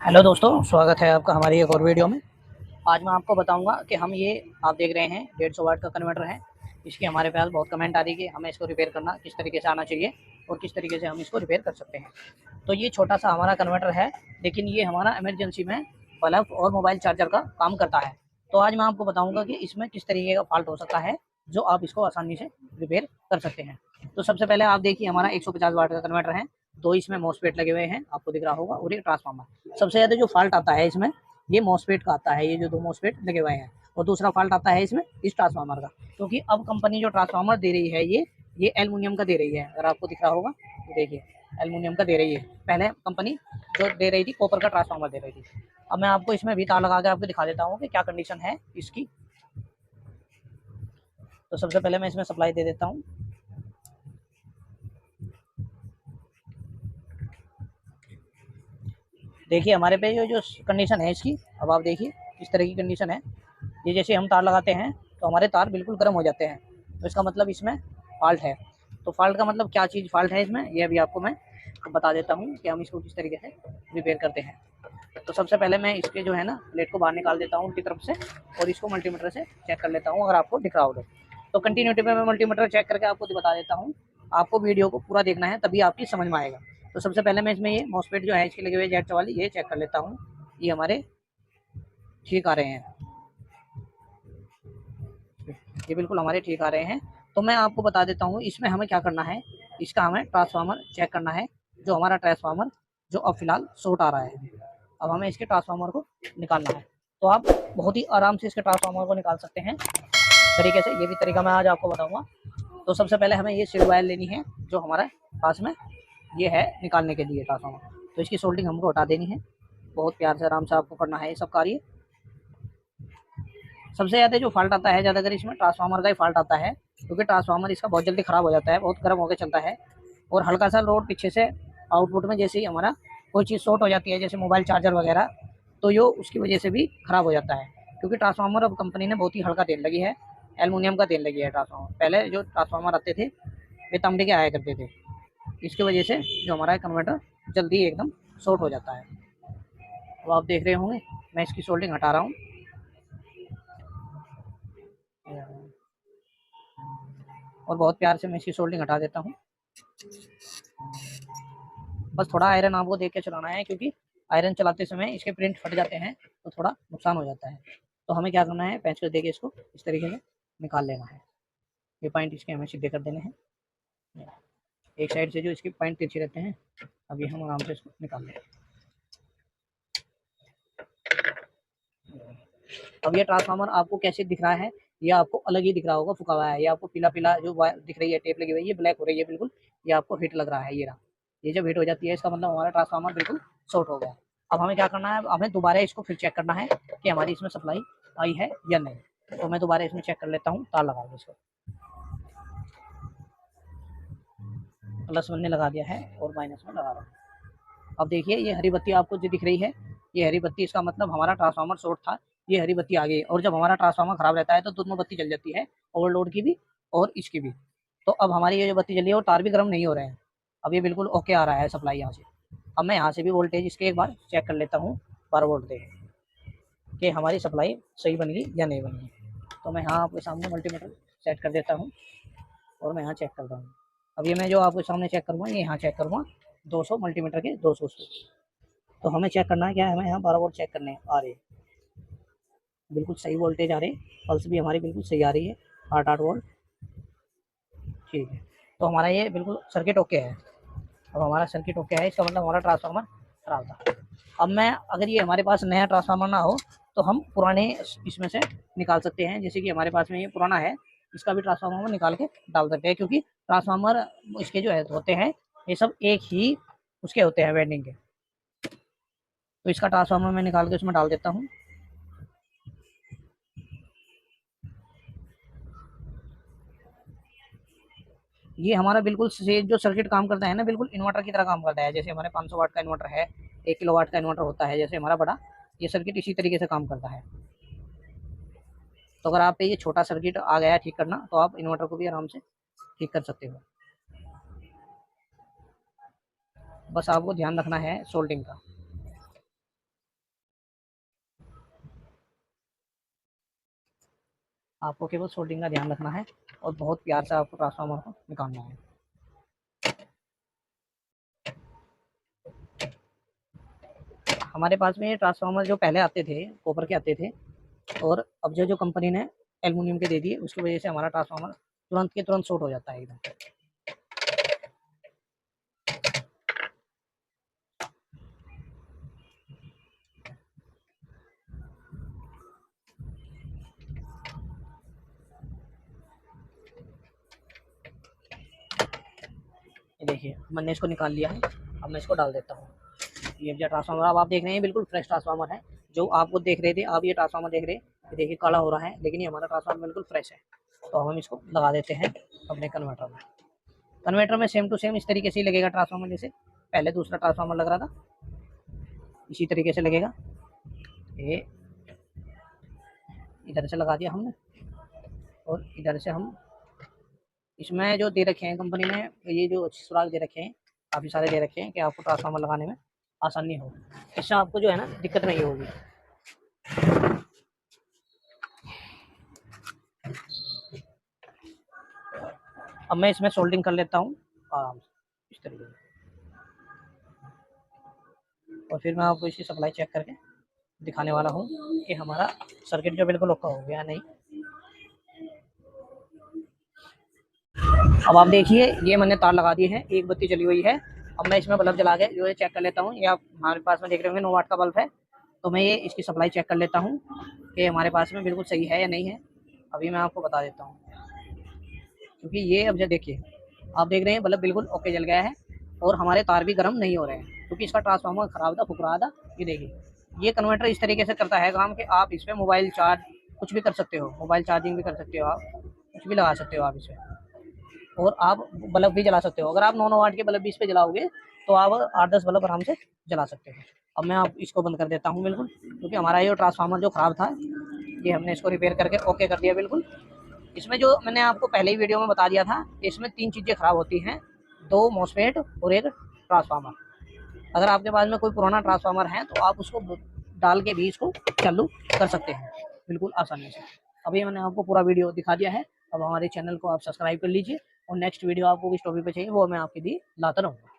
Hello दोस्तों, स्वागत है आपका हमारी एक और वीडियो में। आज मैं आपको बताऊंगा कि हम ये आप देख रहे हैं 150 वाट का कन्वर्टर है। इसकी हमारे पास बहुत कमेंट आ रही है कि हमें इसको रिपेयर करना किस तरीके से आना चाहिए और किस तरीके से हम इसको रिपेयर कर सकते हैं। तो ये छोटा सा हमारा कन्वर्टर है, लेकिन ये हमारा इमरजेंसी में बल्ब और मोबाइल चार्जर का काम करता है। तो आज मैं आपको बताऊँगा कि इसमें किस तरीके का फॉल्ट हो सकता है, जो आप इसको आसानी से रिपेयर कर सकते हैं। तो सबसे पहले आप देखिए, हमारा 150 वाट का कन्वर्टर है, 2 इसमें मॉसफेट लगे हुए हैं, आपको दिख रहा होगा, और एक ट्रांसफार्मर। सबसे ज़्यादा जो फॉल्ट आता है इसमें, ये मॉसफेट का आता है, ये जो 2 मॉसफेट लगे हुए हैं। और दूसरा फॉल्ट आता है इसमें इस ट्रांसफार्मर का, क्योंकि अब कंपनी जो ट्रांसफार्मर दे रही है ये एल्युमिनियम का दे रही है। अगर आपको दिख रहा होगा तो देखिए, एल्युमिनियम का दे रही है। पहले कंपनी जो दे रही थी कॉपर का ट्रांसफार्मर दे रही थी। अब मैं आपको इसमें भी तार लगा के आपको दिखा देता हूँ कि क्या कंडीशन है इसकी। तो सबसे पहले मैं इसमें सप्लाई दे देता हूँ। देखिए हमारे पे जो कंडीशन है इसकी, अब आप देखिए किस तरह की कंडीशन है। ये जैसे हम तार लगाते हैं तो हमारे तार बिल्कुल गर्म हो जाते हैं, तो इसका मतलब इसमें फॉल्ट है। तो फॉल्ट का मतलब क्या चीज़ फॉल्ट है इसमें, ये अभी आपको मैं बता देता हूँ कि हम इसको किस तरीके से रिपेयर करते हैं। तो सबसे पहले मैं इसके जो है ना प्लेट को बाहर निकाल देता हूँ उनकी तरफ से, और इसको मल्टीमीटर से चेक कर लेता हूँ, अगर आपको दिख रहा हो तो कंटिन्यूटी में मैं मल्टीमीटर चेक करके आपको बता देता हूँ। आपको वीडियो को पूरा देखना है, तभी आपकी समझ में आएगा। तो सबसे पहले मैं इसमें ये मॉसफेट जो है इसके लगे हुए जेट वाली, ये चेक कर लेता हूँ। ये हमारे ठीक आ रहे हैं, ये बिल्कुल हमारे ठीक आ रहे हैं। तो मैं आपको बता देता हूँ इसमें हमें क्या करना है। इसका हमें ट्रांसफार्मर चेक करना है, जो हमारा ट्रांसफार्मर जो अब फिलहाल शॉर्ट आ रहा है। अब हमें इसके ट्रांसफार्मर को निकालना है। तो आप बहुत ही आराम से इसके ट्रांसफार्मर को निकाल सकते हैं तरीके से। ये भी तरीका मैं आज आपको बताऊंगा। तो सबसे पहले हमें ये सीड वायर लेनी है, जो हमारे पास में ये है निकालने के लिए ट्रांसफार्मर। तो इसकी सोल्डिंग हमको हटा देनी है। बहुत प्यार से आराम से आपको करना है ये सब कार्य। सबसे ज़्यादा जो फॉल्ट आता है ज़्यादातर इसमें ट्रांसफार्मर का ही फॉल्ट आता है, क्योंकि ट्रांसफार्मर इसका बहुत जल्दी ख़राब हो जाता है, बहुत गर्म होकर चलता है। और हल्का सा लोड पीछे से आउटपुट में जैसे ही हमारा कोई चीज़ शॉर्ट हो जाती है, जैसे मोबाइल चार्जर वगैरह, तो यो उसकी वजह से भी ख़राब हो जाता है। क्योंकि ट्रांसफार्मर अब कंपनी ने बहुत ही हल्का तेल लगी है, एल्युमिनियम का तेल लगी है ट्रांसफार्मर। पहले जो ट्रांसफार्मर आते थे वे तांबे के आया करते थे। इसकी वजह से जो हमारा कन्वर्टर जल्दी एकदम शॉर्ट हो जाता है। अब आप देख रहे होंगे मैं इसकी सोल्डिंग हटा रहा हूँ, और बहुत प्यार से मैं इसकी सोल्डिंग हटा देता हूँ। बस थोड़ा आयरन आपको देख के चलाना है, क्योंकि आयरन चलाते समय इसके प्रिंट फट जाते हैं तो थोड़ा नुकसान हो जाता है। तो हमें क्या करना है, पेंच को देके इसको इस तरीके से निकाल लेना है। ये पॉइंट इसके हमें सीधे कर देने हैं। एक साइड से जो इसके पॉइंट तिरछे रहते हैं, अब ये हम आराम से इसको निकाल लें। अब ये ट्रांसफार्मर आपको कैसे दिख रहा है, ये आपको अलग ही दिख रहा होगा, फुका हुआ है। ये आपको पीला पीला जो दिख रही है टेप लगी हुई है, ये ब्लैक हो रही है बिल्कुल, ये आपको हिट लग रहा है। ये रहा, ये जब हिट हो जाती है इसका मतलब हमारा ट्रांसफार्मर बिल्कुल शॉर्ट हो गया। अब हमें क्या करना है, हमें दोबारा इसको फिर चेक करना है कि हमारी इसमें सप्लाई आई है या नहीं। तो मैं दोबारा इसमें चेक कर लेता हूँ, तार लगा दूँ इसको, प्लस वन ने लगा दिया है और माइनस में लगा रहा हूँ। अब देखिए ये हरी बत्ती आपको जो दिख रही है, ये हरी बत्ती, इसका मतलब हमारा ट्रांसफार्मर शॉर्ट था। ये हरी बत्ती आ गई, और जब हमारा ट्रांसफार्मर खराब रहता है तो दोनों बत्ती जल जाती है, ओवरलोड की भी और इसकी भी। तो अब हमारी ये जो बत्ती जली है, वो तार भी गर्म नहीं हो रहे हैं। अब ये बिल्कुल ओके आ रहा है सप्लाई यहाँ से। अब मैं यहाँ से भी वोल्टेज इसके एक बार चेक कर लेता हूँ 12 वोल्ट दे कि हमारी सप्लाई सही बन गई या नहीं बन गई। तो मैं यहाँ आपके सामने मल्टीमीटर सेट कर देता हूँ, और मैं यहाँ चेक करता हूँ। अब ये मैं जो आपके सामने चेक करूँगा, ये यहाँ चेक करूँगा 200 मल्टीमीटर के 200 से। तो हमें चेक करना है क्या है, हमें यहाँ 12 वोल्ट चेक करने आ रहे हैं, बिल्कुल सही वोल्टेज आ रहे हैं, पल्स भी हमारी बिल्कुल सही आ रही है, 8 वोल्ट। ठीक है, तो हमारा ये बिल्कुल सर्किट ओके है। अब हमारा सर्किट ओके है, इसका मतलब हमारा ट्रांसफार्मर खराब था। अब मैं, अगर ये हमारे पास नया ट्रांसफार्मर ना हो तो हम पुराने इसमें से निकाल सकते हैं। जैसे कि हमारे पास में ये पुराना है, इसका भी ट्रांसफार्मर निकाल के डाल सकते हैं, क्योंकि ट्रांसफार्मर इसके जो है होते हैं, ये सब एक ही उसके होते हैं वेंडिंग के। तो इसका ट्रांसफार्मर मैं निकाल के उसमें डाल देता हूँ। ये हमारा बिल्कुल से जो सर्किट काम करता है ना, बिल्कुल इन्वर्टर की तरह काम करता है। जैसे हमारे 500 वाट का इन्वर्टर है, 1 किलोवाट का इन्वर्टर होता है जैसे हमारा बड़ा, ये सर्किट इसी तरीके से काम करता है। तो अगर आप पे ये छोटा सर्किट आ गया है ठीक करना, तो आप इन्वर्टर को भी आराम से ठीक कर सकते हो। बस आपको ध्यान रखना है सोल्डिंग का। आपको केवल सोल्डिंग का ध्यान रखना है और बहुत प्यार से आपको ट्रांसफार्मर को निकालना है। हमारे पास में ये ट्रांसफार्मर जो पहले आते थे कॉपर के आते थे, और अब जो कंपनी ने एल्युमिनियम के दे दिए, उसकी वजह से हमारा ट्रांसफार्मर तुरंत के तुरंत शॉर्ट हो जाता है एकदम। ये देखिए मैंने इसको निकाल लिया है। अब मैं इसको डाल देता हूँ। ये जो ट्रांसफार्मर अब आप देख रहे हैं बिल्कुल फ्रेश ट्रांसफार्मर है। जो आपको देख रहे थे, आप ये ट्रांसफार्मर देख रहे हैं, ये देखिए काला हो रहा है, लेकिन ये हमारा ट्रांसफार्मर बिल्कुल फ्रेश है। तो हम इसको लगा देते हैं अपने कन्वर्टर में। कन्वर्टर में सेम टू सेम इस तरीके से ही लगेगा ट्रांसफार्मर, जैसे पहले दूसरा ट्रांसफार्मर लग रहा था, इसी तरीके से लगेगा। ये इधर से लगा दिया हमने, और इधर से हम इसमें जो दे रखे हैं कंपनी ने, ये जो सुराग दे रखे हैं, काफ़ी सारे दे रखे हैं कि आपको ट्रांसफार्मर लगाने में आसानी हो। इससे आपको जो है ना दिक्कत नहीं होगी। अब मैं इसमें सोल्डिंग कर लेता हूँ आराम से इस तरीके से, और फिर मैं आपको इसकी सप्लाई चेक करके दिखाने वाला हूँ कि हमारा सर्किट जो बिल्कुल ओके हो गया नहीं। अब आप देखिए ये मैंने तार लगा दी है, एक बत्ती चली हुई है। अब मैं इसमें बल्ब जला के जो है चेक कर लेता हूँ। ये आप हमारे पास में देख रहे होंगे 9 वाट का बल्ब है। तो मैं ये इसकी सप्लाई चेक कर लेता हूँ कि हमारे पास में बिल्कुल सही है या नहीं है। अभी मैं आपको बता देता हूँ, क्योंकि ये अब जो देखिए आप देख रहे हैं बल्ब बिल्कुल ओके जल गया है, और हमारे तार भी गर्म नहीं हो रहे हैं, क्योंकि इसका ट्रांसफार्मर खराब था, फुक रहा था। ये देखिए ये कन्वर्टर इस तरीके से करता है काम कि आप इस पर मोबाइल चार्ज कुछ भी कर सकते हो, मोबाइल चार्जिंग भी कर सकते हो, आप कुछ भी लगा सकते हो आप इसमें, और आप बल्ब भी जला सकते हो। अगर आप 9 वाट के बल्ब भी इस पे जलाओगे तो आप 8-10 बल्ब आराम से जला सकते हो। अब मैं आप इसको बंद कर देता हूँ बिल्कुल, क्योंकि हमारा ये ट्रांसफार्मर जो ख़राब था, ये हमने इसको रिपेयर करके ओके कर दिया बिल्कुल। इसमें जो मैंने आपको पहले ही वीडियो में बता दिया था, इसमें 3 चीज़ें ख़राब होती हैं, 2 मॉसफेट और 1 ट्रांसफार्मर। अगर आपके पास में कोई पुराना ट्रांसफार्मर है तो आप उसको डाल के भी इसको चालू कर सकते हैं बिल्कुल आसानी से। अभी मैंने आपको पूरा वीडियो दिखा दिया है। अब हमारे चैनल को आप सब्सक्राइब कर लीजिए, और नेक्स्ट वीडियो आपको किस टॉपिक पे चाहिए वो मैं आपके लिए लाता रहूँगा।